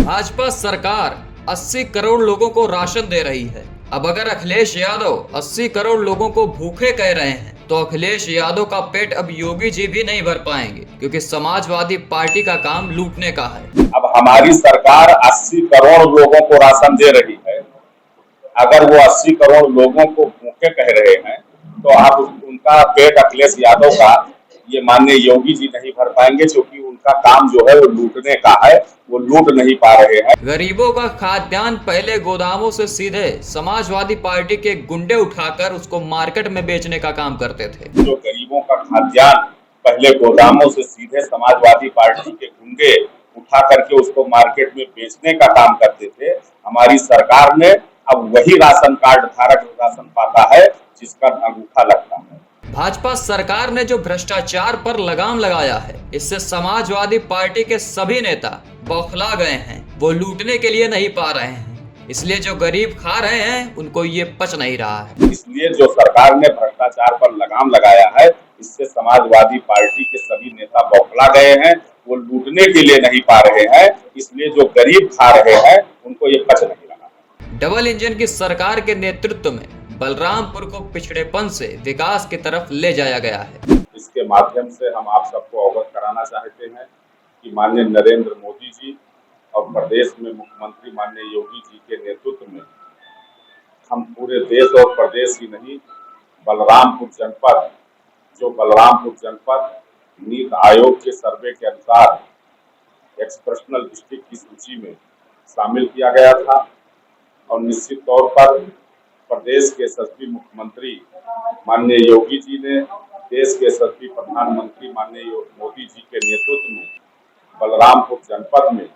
भाजपा सरकार 80 करोड़ लोगों को राशन दे रही है। अब अगर अखिलेश यादव 80 करोड़ लोगों को भूखे कह रहे हैं तो अखिलेश यादव का पेट अब योगी जी भी नहीं भर पाएंगे, क्योंकि समाजवादी पार्टी का काम लूटने का है। अब हमारी सरकार 80 करोड़ लोगों को राशन दे रही है। अगर वो 80 करोड़ लोगों को भूखे कह रहे हैं तो आप उनका पेट अखिलेश यादव का ये माननीय योगी जी नहीं भर पाएंगे, क्योंकि उनका काम जो है वो लूटने का है, वो लूट नहीं पा रहे हैं। गरीबों का खाद्यान्न पहले गोदामों से सीधे समाजवादी पार्टी के गुंडे उठाकर उसको मार्केट में बेचने का काम करते थे। जो गरीबों का खाद्यान्न पहले गोदामों से सीधे समाजवादी पार्टी के गुंडे उठा करके उसको मार्केट में बेचने का काम करते थे, हमारी सरकार ने अब वही राशन कार्ड धारक राशन पाता है जिसका अंगूठा लगता है। भाजपा सरकार ने जो भ्रष्टाचार पर लगाम लगाया है, इससे समाजवादी पार्टी के सभी नेता बौखला गए हैं। वो लूटने के लिए नहीं पा रहे हैं, इसलिए जो गरीब खा रहे हैं उनको ये पच नहीं रहा है। इसलिए जो सरकार ने भ्रष्टाचार पर लगाम लगाया है, इससे समाजवादी पार्टी के सभी नेता बौखला गए हैं। वो लूटने के लिए नहीं पा रहे हैं, इसलिए जो गरीब खा रहे हैं उनको ये पच नहीं रहा है। डबल इंजन की सरकार के नेतृत्व में बलरामपुर को पिछड़ेपन से विकास की तरफ ले जाया गया है। इसके माध्यम से हम आप सबको अवगत कराना चाहते हैं कि माननीय नरेंद्र मोदी जी और प्रदेश में मुख्यमंत्री माननीय योगी जी के नेतृत्व में हम पूरे देश और प्रदेश ही नहीं, बलरामपुर जनपद नीति आयोग के सर्वे के अनुसार एक्सप्रेशनल डिस्ट्रिक्ट की सूची में शामिल किया गया था। और निश्चित तौर पर प्रदेश के यशस्वी मुख्यमंत्री माननीय योगी जी ने देश के यशस्वी प्रधानमंत्री माननीय मोदी जी के नेतृत्व में बलरामपुर जनपद में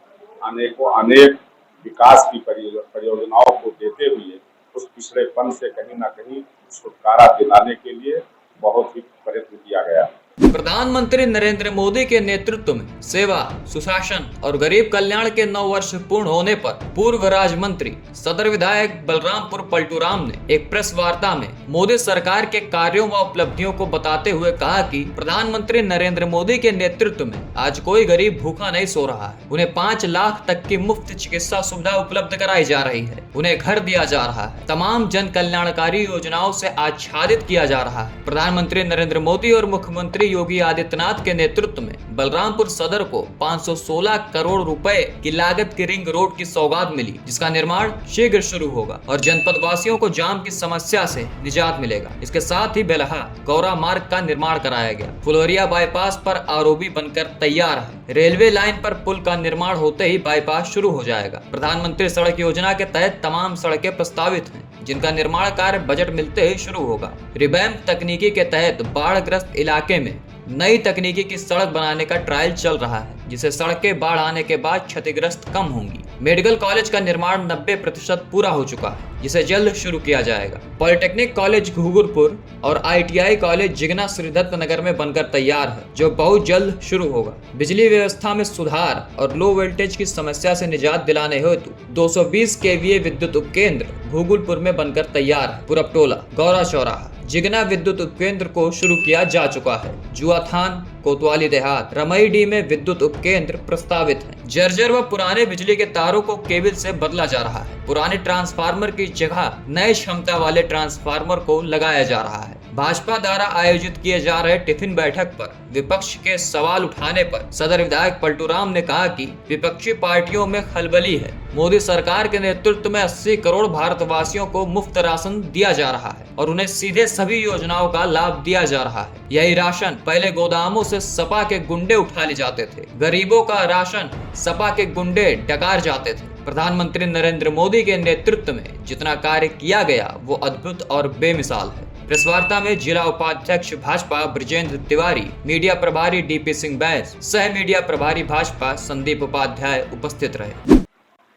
अनेक विकास की परियोजनाओं को देते हुए उस पिछड़ेपन से कहीं ना कहीं छुटकारा दिलाने के लिए बहुत ही प्रयत्न किया गया। प्रधानमंत्री नरेंद्र मोदी के नेतृत्व में सेवा, सुशासन और गरीब कल्याण के 9 वर्ष पूर्ण होने पर पूर्व राज्य मंत्री सदर विधायक बलरामपुर पलटू राम ने एक प्रेस वार्ता में मोदी सरकार के कार्यों व उपलब्धियों को बताते हुए कहा कि प्रधानमंत्री नरेंद्र मोदी के नेतृत्व में आज कोई गरीब भूखा नहीं सो रहा है। उन्हें 5 लाख तक की मुफ्त चिकित्सा सुविधा उपलब्ध कराई जा रही है। उन्हें घर दिया जा रहा है। तमाम जन कल्याणकारी योजनाओं से आच्छादित किया जा रहा है। प्रधानमंत्री नरेंद्र मोदी और मुख्यमंत्री योगी आदित्यनाथ के नेतृत्व में बलरामपुर सदर को 516 करोड़ रुपए की लागत की रिंग रोड की सौगात मिली, जिसका निर्माण शीघ्र शुरू होगा और जनपद वासियों को जाम की समस्या से निजात मिलेगा। इसके साथ ही बेलहा गौरा मार्ग का निर्माण कराया गया। फुलवरिया बाईपास पर आरओबी बनकर तैयार है। रेलवे लाइन पर पुल का निर्माण होते ही बाईपास शुरू हो जाएगा। प्रधानमंत्री सड़क योजना के तहत तमाम सड़कें प्रस्तावित हैं, जिनका निर्माण कार्य बजट मिलते ही शुरू होगा। रिवैम्प तकनीकी के तहत बाढ़ग्रस्त इलाके में नई तकनीकी की सड़क बनाने का ट्रायल चल रहा है, जिसे सड़कें बाढ़ आने के बाद क्षतिग्रस्त कम होंगी। मेडिकल कॉलेज का निर्माण 90% पूरा हो चुका है, जिसे जल्द शुरू किया जाएगा। पॉलिटेक्निक कॉलेज घुघुरपुर और ITI कॉलेज जिगना श्रीदत्त नगर में बनकर तैयार है, जो बहुत जल्द शुरू होगा। बिजली व्यवस्था में सुधार और लो वोल्टेज की समस्या से निजात दिलाने हेतु 220 kVA विद्युत उपकेंद्र घुघुरपुर में बनकर तैयार है। पुरपटोला, गौरा चौराहा, जिगना विद्युत उपकेंद्र को शुरू किया जा चुका है। जुआथान, कोतवाली देहात, रमईडी में विद्युत उपकेंद्र प्रस्तावित हैं। जर्जर व पुराने बिजली के तारों को केबल से बदला जा रहा है। पुराने ट्रांसफार्मर की जगह नए क्षमता वाले ट्रांसफार्मर को लगाया जा रहा है। भाजपा द्वारा आयोजित किए जा रहे टिफिन बैठक पर विपक्ष के सवाल उठाने पर सदर विधायक पलटू राम ने कहा कि विपक्षी पार्टियों में खलबली है। मोदी सरकार के नेतृत्व में 80 करोड़ भारतवासियों को मुफ्त राशन दिया जा रहा है और उन्हें सीधे सभी योजनाओं का लाभ दिया जा रहा है। यही राशन पहले गोदामों से सपा के गुंडे उठा ले जाते थे। गरीबों का राशन सपा के गुंडे डकार जाते थे। प्रधानमंत्री नरेंद्र मोदी के नेतृत्व में जितना कार्य किया गया वो अद्भुत और बेमिसाल है। प्रेस वार्ता में जिला उपाध्यक्ष भाजपा ब्रजेंद्र तिवारी, मीडिया प्रभारी DP सिंह बैस, सह मीडिया प्रभारी भाजपा संदीप उपाध्याय उपस्थित रहे।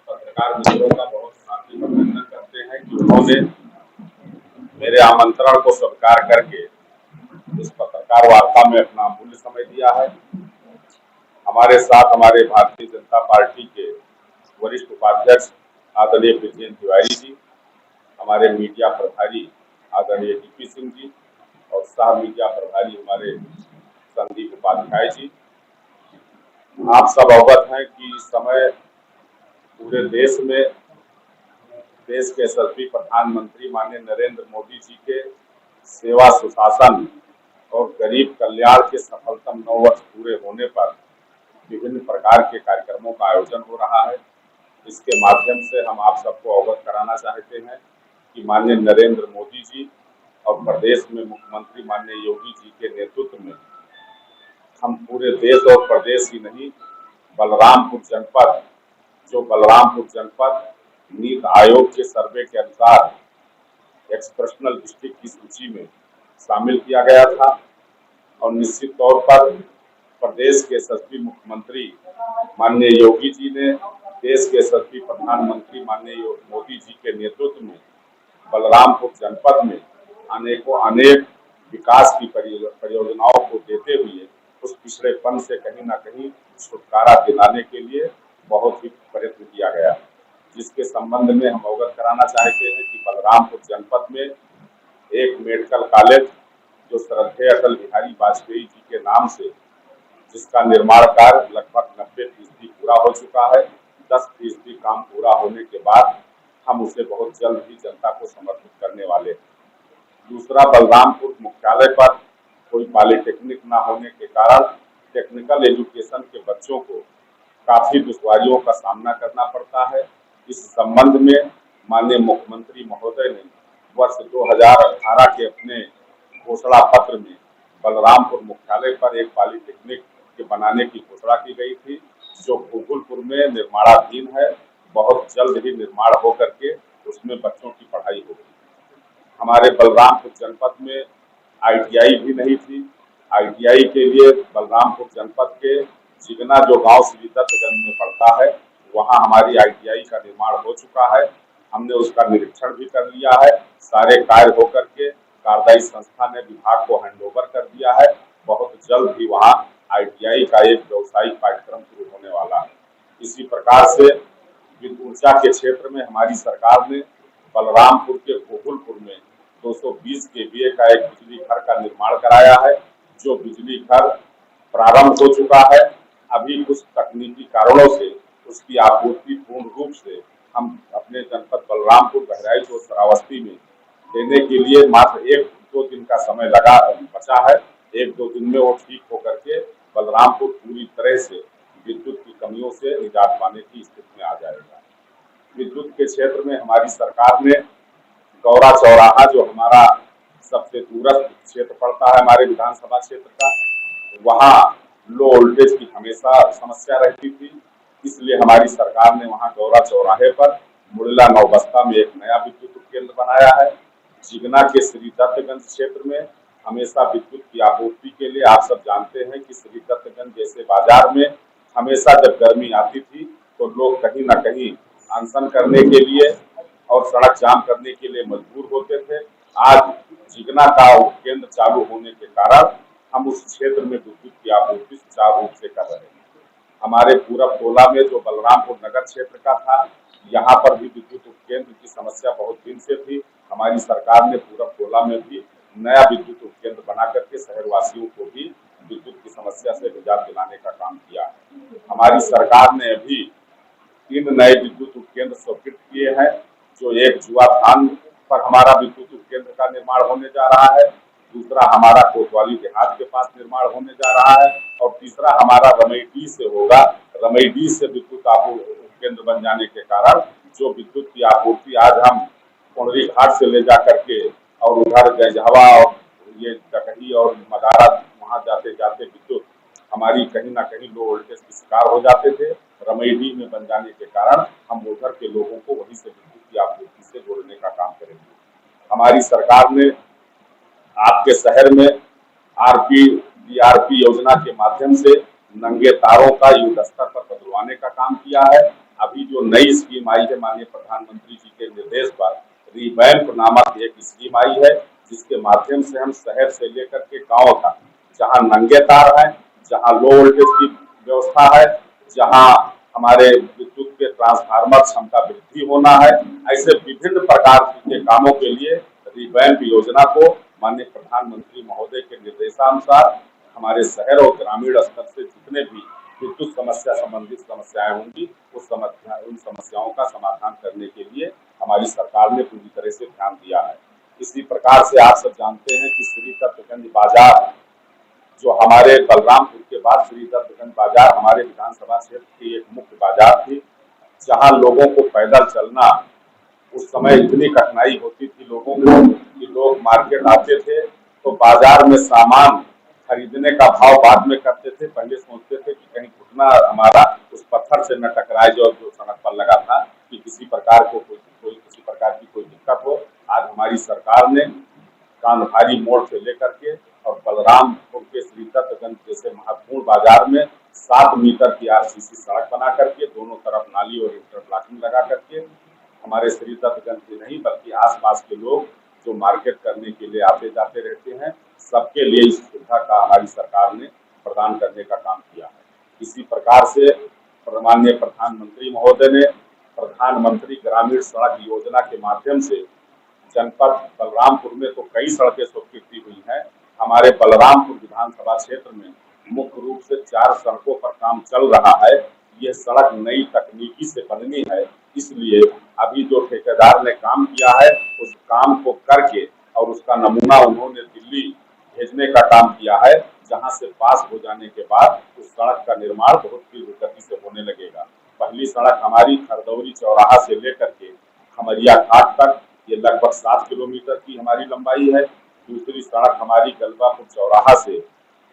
पत्रकार मित्रों का बहुत हार्दिक अभिनंदन करते हैं कि उन्होंने मेरे आमंत्रण को स्वीकार करके इस पत्रकार वार्ता में अपना अमूल्य समय दिया है। हमारे साथ हमारे भारतीय जनता पार्टी के वरिष्ठ उपाध्यक्ष आदरणीय ब्रजेंद्र तिवारी जी, हमारे मीडिया प्रभारी आदरणीय DP सिंह जी और सह मीडिया प्रभारी हमारे संदीप उपाध्याय जी। आप सब अवगत हैं कि इस समय पूरे देश में देश के यशस्वी प्रधानमंत्री माननीय नरेंद्र मोदी जी के सेवा सुशासन और गरीब कल्याण के सफलतम 9 वर्ष पूरे होने पर विभिन्न प्रकार के कार्यक्रमों का आयोजन हो रहा है। इसके माध्यम से हम आप सबको अवगत कराना चाहते हैं कि माननीय नरेंद्र मोदी जी और प्रदेश में मुख्यमंत्री माननीय योगी जी के नेतृत्व में हम पूरे देश और प्रदेश ही नहीं, बलरामपुर जनपद नीति आयोग के सर्वे के अनुसार एक्सप्रेशनल डिस्ट्रिक्ट की सूची में शामिल किया गया था और निश्चित तौर पर प्रदेश के यशस्वी मुख्यमंत्री माननीय योगी जी ने देश के यशस्वी प्रधानमंत्री माननीय मोदी जी के नेतृत्व में बलरामपुर जनपद में अनेक विकास की परियोजनाओं को देते हुए उस पिछड़ेपन से कहीं ना कहीं छुटकारा दिलाने के लिए बहुत ही प्रयत्न किया गया, जिसके संबंध में हम अवगत कराना चाहते हैं कि बलरामपुर जनपद में एक मेडिकल कॉलेज जो श्रद्धेय अटल बिहारी वाजपेयी जी के नाम से, जिसका निर्माण कार्य लगभग 90% पूरा हो चुका है। 10% काम पूरा होने के बाद हम उसे बहुत जल्द ही जनता को समर्पित करने वाले हैं। दूसरा, बलरामपुर मुख्यालय पर कोई पॉलिटेक्निक न होने के कारण टेक्निकल एजुकेशन के बच्चों को काफी दुश्वारियों का सामना करना पड़ता है। इस संबंध में माननीय मुख्यमंत्री महोदय ने वर्ष 2018 के अपने घोषणा पत्र में बलरामपुर मुख्यालय पर एक पॉलिटेक्निक के बनाने की घोषणा की गई थी, जो भूगुलपुर में निर्माणाधीन है। बहुत जल्द ही निर्माण होकर के उसमें बच्चों की पढ़ाई होगी। हमारे बलरामपुर जनपद में ITI भी नहीं थी। ITI के लिए बलरामपुर जनपद के जिगना जो गांव श्री दत्तगंज में पड़ता है, वहां हमारी ITI का निर्माण हो चुका है। हमने उसका निरीक्षण भी कर लिया है। सारे कार्य होकर के कार्यदायी संस्था ने विभाग को हैंडओवर कर दिया है। बहुत जल्द ही वहां ITI का एक व्यवसायिक पाठ्यक्रम शुरू होने वाला है। इसी प्रकार से ऊर्जा के क्षेत्र में हमारी सरकार ने बलरामपुर के भूगुलपुर में 220 kVA का एक बिजली घर का निर्माण कराया है, जो बिजली घर प्रारंभ हो चुका है। अभी कुछ तकनीकी कारणों से उसकी आपूर्ति पूर्ण रूप से हम अपने जनपद बलरामपुर, बहराइच और श्रावस्ती में देने के लिए मात्र 1-2 दिन का समय बचा है। 1-2 दिन में वो ठीक होकर के बलरामपुर पूरी तरह से विद्युत की कमियों से निजात पाने की स्थिति में आ जाएगा। विद्युत के क्षेत्र में हमारी सरकार ने गौरा चौराहा, जो हमारा सबसे दूरस्थ क्षेत्र पड़ता है हमारे विधानसभा क्षेत्र का, वहाँ लो वोल्टेज की हमेशा समस्या रहती थी। इसलिए हमारी सरकार ने वहाँ गौरा चौराहे पर मुड़ला नौबस्ता में एक नया विद्युत उपकेंद्र बनाया है। जिगना के श्री दत्तगंज क्षेत्र में हमेशा विद्युत की आपूर्ति के लिए, आप सब जानते हैं कि श्री दत्तगंज जैसे बाजार में हमेशा जब गर्मी आती थी तो लोग कहीं ना कहीं अनशन करने के लिए और सड़क जाम करने के लिए मजबूर होते थे। आज जिगना का उपकेंद्र चालू होने के कारण हम उस क्षेत्र में विद्युत की आपूर्ति सुचारू रूप से कर रहे हैं। हमारे पूरब टोला में जो बलरामपुर नगर क्षेत्र का था, यहाँ पर भी विद्युत उपकेंद्र की समस्या बहुत दिन से थी। हमारी सरकार ने पूरब टोला में भी नया विद्युत उपकेंद्र बना करके शहरवासियों को भी विद्युत की समस्या से निजात दिलाने का काम किया। हमारी सरकार ने अभी 3 नए विद्युत उपकेंद्र स्वीकृत किए हैं, जो एक जुआधान पर हमारा विद्युत उपकेंद्र का निर्माण होने जा रहा है, दूसरा हमारा कोतवाली देहात के पास निर्माण होने जा रहा है और तीसरा हमारा रमईडीह से होगा। रमईडीह से विद्युत आपूर्ति केंद्र बन जाने के कारण जो विद्युत की आपूर्ति आज हम कोंडरी घाट से ले जा करके और उधर गंजहवा और ये डकही और मदारा वहां जाते जाते विद्युत हमारी कहीं ना कहीं लो वोल्टेज की शिकार हो जाते थे। रमईडीह में बन जाने के कारण हम उधर के लोगों को वहीं से विद्युत की आपूर्ति से जोड़ने का काम करेंगे। हमारी सरकार ने आपके शहर में DRP योजना के माध्यम से नंगे तारों का युद्ध स्तर पर बदलवाने का काम किया है। अभी जो नई स्कीम आई है माननीय प्रधानमंत्री जी के निर्देश पर, रिवैम्प नामक एक स्कीम आई है, जिसके माध्यम से हम शहर से लेकर के गांव तक जहां नंगे तार है, जहां लो वोल्टेज की व्यवस्था है, जहां हमारे विद्युत के ट्रांसफार्मर क्षमता वृद्धि होना है, ऐसे विभिन्न प्रकार के कामों के लिए रिवैम्प योजना को माननीय प्रधानमंत्री महोदय के निर्देशानुसार हमारे शहर और ग्रामीण स्तर से जितने भी विद्युत समस्या संबंधित समस्याएं होंगी, उन समस्याओं का समाधान करने के लिए हमारी सरकार ने पूरी तरह से ध्यान दिया है। इसी प्रकार से आप सब जानते हैं कि श्री दत्तगंज बाजार जो हमारे बलरामपुर के बाद श्री दत्तगंज बाजार हमारे विधानसभा क्षेत्र की एक मुख्य बाजार थी, जहां लोगों को पैदल चलना उस समय इतनी कठिनाई होती थी लोगों को कि लोग मार्केट आते थे तो बाजार में सामान खरीदने का भाव बाद में करते थे। पहले सोचते थे कि कहीं घुटना हमारा उस पत्थर से न टकराए जो सड़क पर लगा था, कि किसी प्रकार की कोई दिक्कत हो। आज हमारी सरकार ने कांधारी मोड़ से लेकर के और बलरामपुर के श्री दत्तगंज जैसे महत्वपूर्ण बाजार में 7 मीटर की आरसीसी सड़क बना करके दोनों तरफ नाली और इंटरलॉकिंग लगा करके हमारे श्री दत्तगंज के नहीं बल्कि आसपास के लोग जो मार्केट करने के लिए आते जाते रहते हैं, सबके लिए इस सुविधा का हमारी सरकार ने प्रदान करने का काम किया है। इसी प्रकार से माननीय प्रधानमंत्री महोदय ने प्रधानमंत्री ग्रामीण सड़क योजना के माध्यम से जनपद बलरामपुर में तो कई सड़कें स्वीकृति हुई हैं। हमारे बलरामपुर विधानसभा क्षेत्र में मुख्य रूप से 4 सड़कों पर काम चल रहा है। यह सड़क नई तकनीकी से बननी है, इसलिए अभी जो ठेकेदार ने काम किया है उस काम को करके और उसका नमूना उन्होंने दिल्ली भेजने का काम किया है, जहां से पास हो जाने के बाद उस सड़क का निर्माण बहुत तीव्र गति से होने लगेगा। पहली सड़क हमारी खरदौरी चौराहा से लेकर के खमरिया घाट तक ये लगभग 7 किलोमीटर की हमारी लंबाई है। दूसरी सड़क हमारी गलबापुर चौराहा से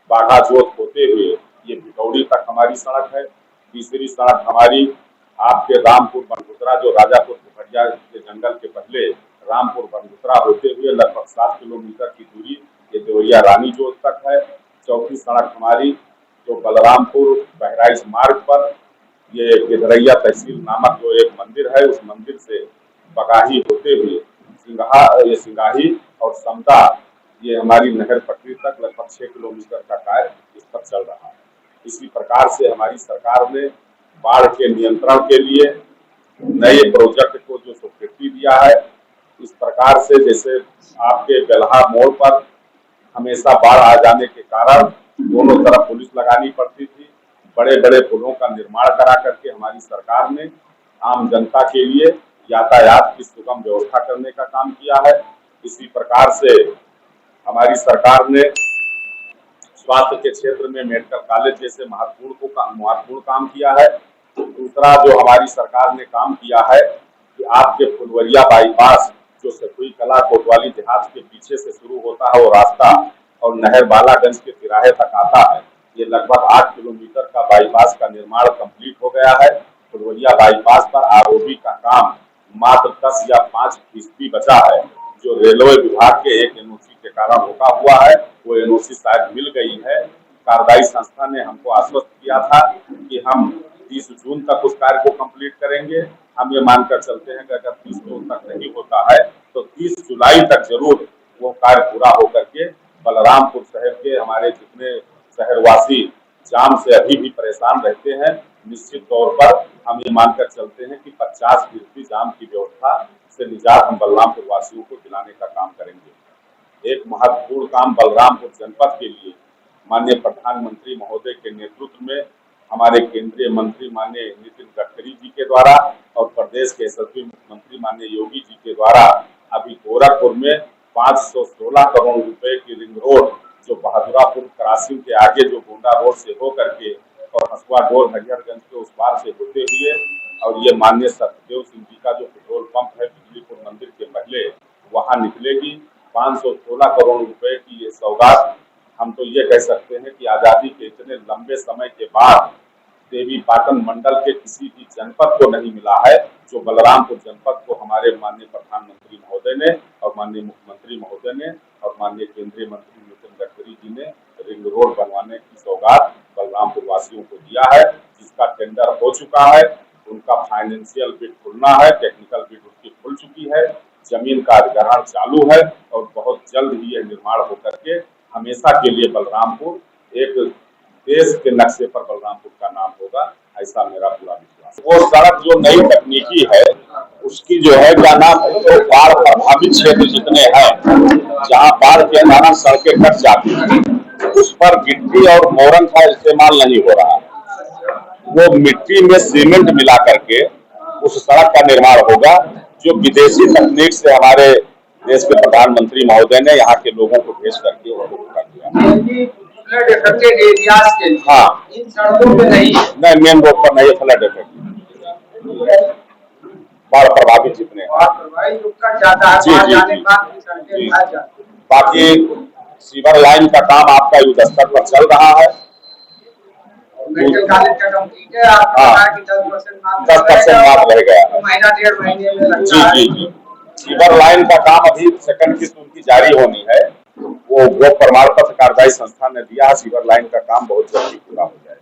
बाघा जोत होते हुए ये भिटौड़ी तक हमारी सड़क है। तीसरी सड़क हमारी आपके रामपुर बनगुतरा जो राजापुर दुपहरिया के जंगल के पहले रामपुर बनगुतरा होते हुए लगभग 7 किलोमीटर की दूरी ये देवरिया रानी जोत तक है। चौथी सड़क हमारी जो बलरामपुर बहराइच मार्ग पर ये गिधरैया तहसील नामक जो एक मंदिर है, उस मंदिर से बगाही होते हुए सिंगाही और समदा ये हमारी नहर पटरी तक लगभग 6 किलोमीटर का कार्य इस पर चल रहा है। इसी प्रकार से हमारी सरकार ने बाढ़ के नियंत्रण के लिए नए प्रोजेक्ट को जो स्वीकृति दिया है, इस प्रकार से जैसे आपके बेलहा मोड़ पर हमेशा बाढ़ आ जाने के कारण दोनों तरफ पुलिस लगानी पड़ती थी, बड़े बड़े पुलों का निर्माण करा करके हमारी सरकार ने आम जनता के लिए यातायात की सुगम व्यवस्था करने का काम किया है। इसी प्रकार से हमारी सरकार ने स्वास्थ्य के क्षेत्र में मेडिकल कॉलेज जैसे महत्वपूर्ण काम किया है। दूसरा जो हमारी सरकार ने काम किया है कि आपके फुलवरिया बाईपास जो सतुई कला कोतवाली देहात के पीछे से शुरू होता है वो रास्ता और नहर बालागंज के तिराहे तक आता है, ये लगभग 8 किलोमीटर का बाईपास का निर्माण कंप्लीट हो गया है। फुलवरिया बाईपास पर आरओबी का काम मात्र 10 या 5% बचा है, जो रेलवे विभाग के एक एनओसी के कारण रोका हुआ है। वो एनओसी शायद मिल गई है। कार्यदायी संस्था ने हमको आश्वस्त किया था कि हम 30 जून तक उस कार्य को कंप्लीट करेंगे। हम ये मानकर चलते हैं कि अगर 30 जून तक नहीं होता है तो 30 जुलाई तक जरूर वो कार्य पूरा होकर के बलरामपुर शहर के हमारे जितने शहरवासी जाम से अभी भी परेशान रहते हैं, निश्चित तौर पर हम ये मानकर चलते हैं कि 50% जाम की व्यवस्था से निजात हम बलरामपुर वासियों को दिलाने का काम करेंगे। एक महत्वपूर्ण काम बलरामपुर जनपद के लिए माननीय प्रधानमंत्री महोदय के नेतृत्व में हमारे केंद्रीय मंत्री माननीय नितिन गडकरी जी के द्वारा और प्रदेश के यशस्वी मुख्यमंत्री माननीय योगी जी के द्वारा अभी गोरखपुर में 516 करोड़ रुपए की रिंग रोड जो बहादुरापुर क्रॉसिंग के आगे जो गोंडा रोड से हो करके और हसुआ डोर हरिहरगंज के उस पार से होते हुए और ये माननीय सत्यदेव सिंह जी का जो पेट्रोल पंप है बिजलीपुर मंदिर के पहले वहां निकलेगी। 516 करोड़ रुपए की ये सौगात हम तो ये कह सकते हैं कि आजादी के इतने लंबे समय के बाद देवी पाटन मंडल के किसी भी जनपद को नहीं मिला है, जो बलरामपुर जनपद को हमारे माननीय प्रधानमंत्री महोदय ने और माननीय मुख्यमंत्री महोदय ने और माननीय केंद्रीय मंत्री नितिन गडकरी जी ने रिंग रोड बनवाने की सौगात बलरामपुर वासियों को दिया है, जिसका टेंडर हो चुका है। उनका फाइनेंशियल बिड खुलना है, टेक्निकल बिड उसकी खुल चुकी है, जमीन का अधिग्रहण चालू है और बहुत जल्द ही यह निर्माण होकर के हमेशा के लिए बलरामपुर एक देश के नक्शे पर बलरामपुर का नाम होगा, ऐसा मेरा पूरा विश्वास। वो सड़क जो नई तकनीकी है उसकी जो है क्या नाम तो बाढ़ प्रभावित क्षेत्र जितने हैं जहाँ बाढ़ के कारण सड़कें कट जाती हैं, उस पर गिट्टी और मोरंग का इस्तेमाल नहीं हो रहा है। वो मिट्टी में सीमेंट मिला करके उस सड़क का निर्माण होगा, जो विदेशी तकनीक से हमारे देश के प्रधानमंत्री महोदय ने यहाँ के लोगों को भेज करके उसको पूरा किया। हाँ, इन सड़कों पे नहीं, मेन रोड पर नहीं, फ्लड इफेक्ट बाढ़ प्रभावित जितने जी। बाकी सीवर लाइन का काम आपका युद्ध स्तर पर चल रहा है। 10% मार्क रह गया है। जी। सीवर लाइन का काम अभी सेकंड किस्त उनकी जारी होनी है। वो प्रमाण पत्र कार्यदायी संस्था ने दिया है। सीवर लाइन का काम बहुत जल्दी पूरा हो जाएगा।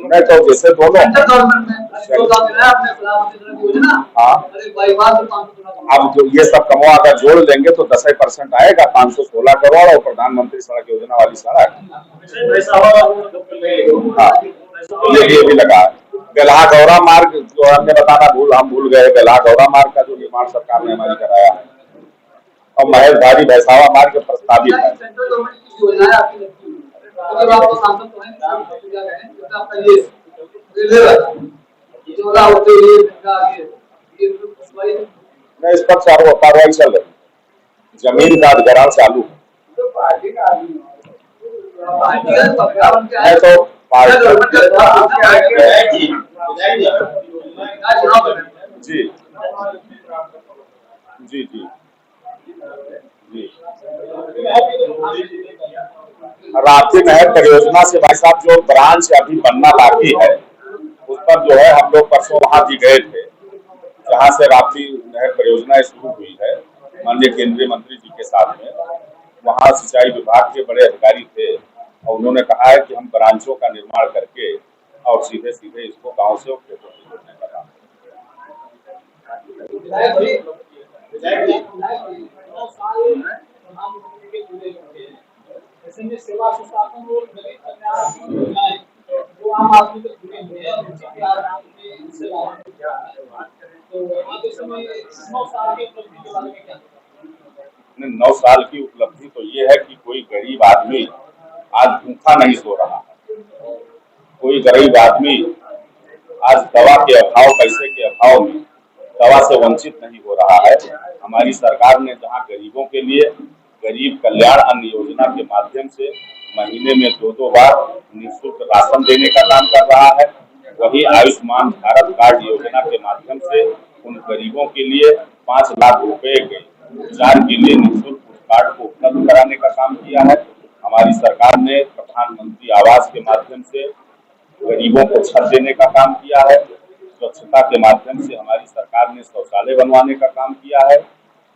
नहीं तो जैसे दोनों अब जो ये सब कमो अगर जोड़ लेंगे तो 10% आएगा, 516 करोड़ और प्रधानमंत्री सड़क योजना वाली सड़क ये भी लगा है। बेल्हा गौरा मार्ग जो हमने बताना भूल गए। बेल्हा गौरा मार्ग का जो निर्माण सरकार ने हमारी कराया है और महेशधारी भैसावा मार्ग प्रस्तावित है। नहीं, इस पर कार्रवाई चल रही, जमीन का अधिग्रहण चालू है। तो जी राप्ती नहर परियोजना से भाई साहब जो ब्रांच अभी बनना बाकी है उस पर जो है हम लोग परसों वहां भी गए थे, जहां से राप्ती नहर परियोजना शुरू हुई है माननीय केंद्रीय मंत्री जी के साथ में। वहां सिंचाई विभाग के बड़े अधिकारी थे और उन्होंने कहा है कि हम ब्रांचों का निर्माण करके और सीधे इसको गांव से खेतों से जोड़ने का काम है। 9 साल की उपलब्धि तो ये है कि कोई गरीब आदमी आज भूखा नहीं सो रहा है। कोई गरीब आदमी आज दवा के अभाव, पैसे के अभाव में दवा से वंचित नहीं हो रहा है। हमारी सरकार ने जहां गरीबों के लिए गरीब कल्याण अन्न योजना के माध्यम से महीने में 2 बार निःशुल्क राशन देने का काम कर रहा है, वही आयुष्मान भारत कार्ड योजना के माध्यम से उन गरीबों के लिए 5 लाख रुपए के 4 के लिए निःशुल्क कार्ड को उपलब्ध कराने का काम किया है। हमारी सरकार ने प्रधानमंत्री आवास के माध्यम से गरीबों को छत देने का काम किया है। स्वच्छता के माध्यम से हमारी सरकार ने शौचालय बनवाने का काम किया है।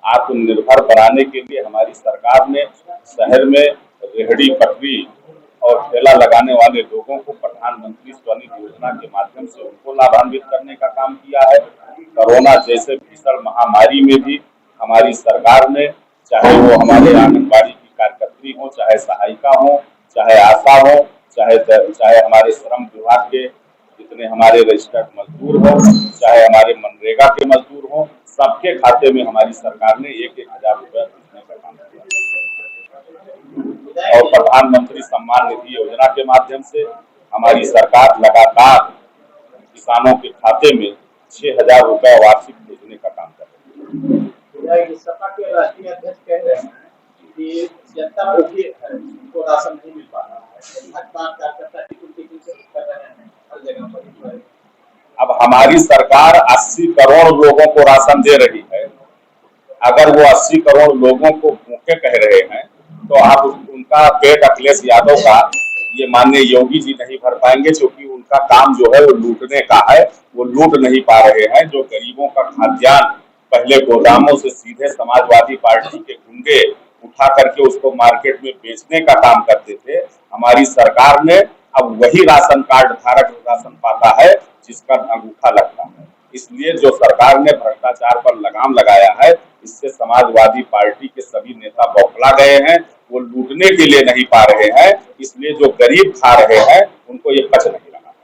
आत्मनिर्भर बनाने के लिए हमारी सरकार ने शहर में रेहड़ी पटरी और ठेला लगाने वाले लोगों को प्रधानमंत्री स्वनिधि योजना के माध्यम से उनको लाभान्वित करने का काम किया है। कोरोना जैसे भीषण महामारी में भी हमारी सरकार ने, चाहे वो हमारे आंगनबाड़ी की कार्यकर्त्री हो, चाहे सहायिका हो, चाहे आशा हो, चाहे हमारे श्रम विभाग के जितने हमारे रजिस्टर्ड मजदूर हो, चाहे हमारे मनरेगा के मजदूर हो, सबके खाते में हमारी सरकार ने 1-1 हजार रुपए भेजने का काम किया। और प्रधानमंत्री सम्मान निधि योजना के माध्यम से हमारी सरकार लगातार किसानों के खाते में 6,000 रुपए वार्षिक भेजने का काम कर रही है। सपा के राष्ट्रीय अध्यक्ष कह रहे हैं कि जनता भूखी है, उनको राशन नहीं मिल पा रहा है। भाजपा कार्यकर्ता कर रहे हैं हर जगह पर। अब हमारी सरकार 80 करोड़ लोगों को राशन दे रही है। अगर वो 80 करोड़ लोगों को भूखे कह रहे हैं तो आप उनका पेट अखिलेश यादव का ये माननीय योगी जी नहीं भर पाएंगे, क्योंकि उनका काम जो है वो लूटने का है। वो लूट नहीं पा रहे हैं। जो गरीबों का खाद्यान्न पहले गोदामों से सीधे समाजवादी पार्टी के गुंडे उठा करके उसको मार्केट में बेचने का काम करते थे, हमारी सरकार ने अब वही राशन कार्ड धारक राशन पाता है जिसका अंगूठा लगता है। इसलिए जो सरकार ने भ्रष्टाचार पर लगाम लगाया है, इससे समाजवादी पार्टी के सभी नेता बौखला गए हैं। वो लूटने के लिए नहीं पा रहे हैं, इसलिए जो गरीब खा रहे हैं उनको ये पच नहीं।